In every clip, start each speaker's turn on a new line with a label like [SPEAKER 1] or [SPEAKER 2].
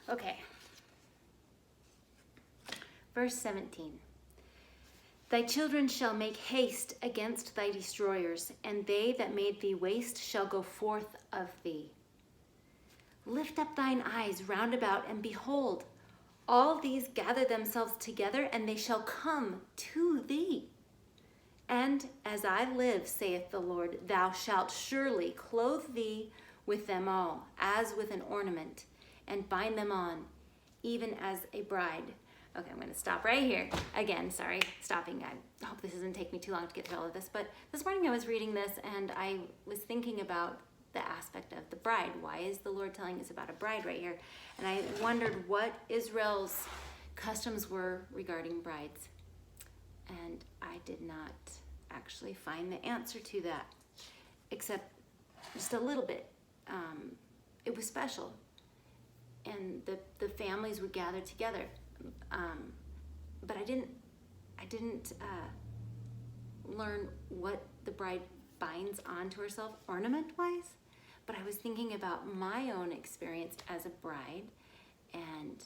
[SPEAKER 1] Okay. Verse 17. Thy children shall make haste against thy destroyers, and they that made thee waste shall go forth of thee. Lift up thine eyes round about, and behold, all these gather themselves together, and they shall come to thee. And as I live, saith the Lord, thou shalt surely clothe thee with them all, as with an ornament, and bind them on, even as a bride. Okay, I'm going to stop right here. Again, sorry, stopping. I hope this doesn't take me too long to get through all of this. But this morning I was reading this, and I was thinking about the aspect of the bride. Why is the Lord telling us about a bride right here? And I wondered what Israel's customs were regarding brides. And I did not actually find the answer to that, except just a little bit. It was special, and the families would gather together. But I didn't learn what the bride binds onto herself ornament-wise. But I was thinking about my own experience as a bride, and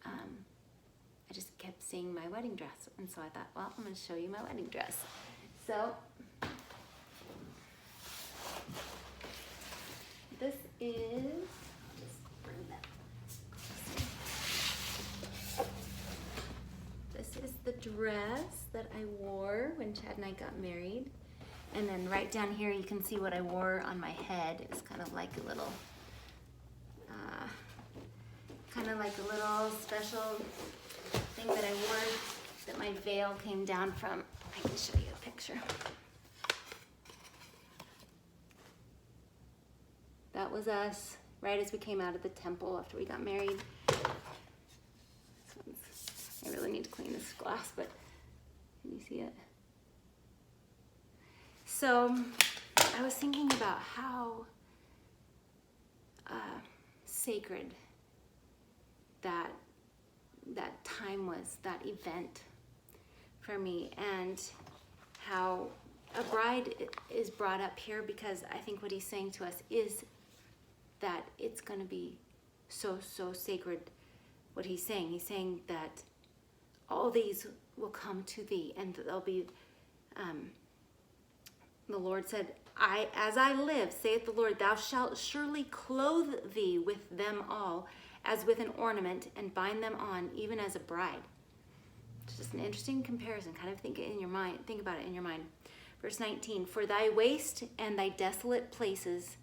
[SPEAKER 1] I just kept seeing my wedding dress. And so I thought, well, I'm going to show you my wedding dress. So this is, I'll just bring that closer. This is the dress that I wore when Chad and I got married. And then right down here, you can see what I wore on my head. It was kind of like a little, special thing that I wore that my veil came down from. I can show you a picture. That was us right as we came out of the temple after we got married. I really need to clean this glass, but can you see it? So I was thinking about how sacred that time was, that event for me, and how a bride is brought up here because I think what he's saying to us is that it's going to be so sacred. What he's saying that all these will come to thee, and they'll be the Lord said, as I live, saith the Lord, thou shalt surely clothe thee with them all, as with an ornament, and bind them on, even as a bride. It's just an interesting comparison. Kind of think about it in your mind. Verse 19, for thy waste and thy desolate places,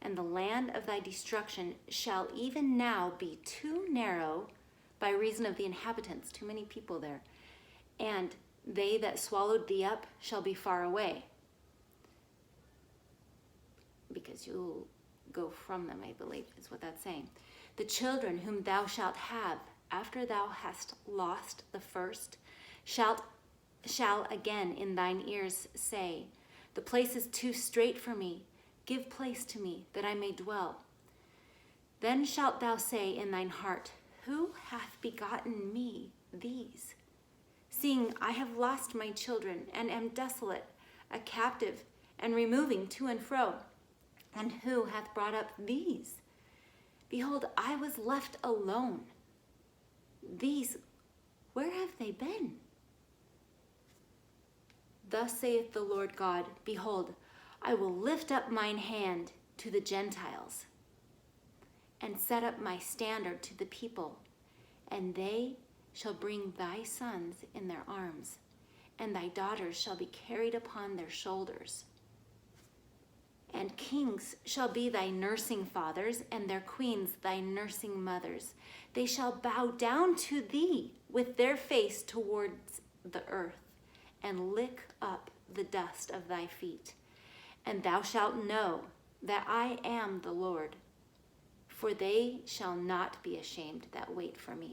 [SPEAKER 1] and the land of thy destruction shall even now be too narrow by reason of the inhabitants, too many people there. And they that swallowed thee up shall be far away, because you'll go from them, I believe, is what that's saying. The children whom thou shalt have, after thou hast lost the first, shall again in thine ears say, the place is too strait for me, give place to me, that I may dwell. Then shalt thou say in thine heart, who hath begotten me these? Seeing I have lost my children, and am desolate, a captive, and removing to and fro. And who hath brought up these? Behold, I was left alone. These, where have they been? Thus saith the Lord God, behold, I will lift up mine hand to the Gentiles, and set up my standard to the people, and they shall bring thy sons in their arms, and thy daughters shall be carried upon their shoulders. And kings shall be thy nursing fathers, and their queens thy nursing mothers. They shall bow down to thee with their face towards the earth, and lick up the dust of thy feet. And thou shalt know that I am the Lord, for they shall not be ashamed that wait for me.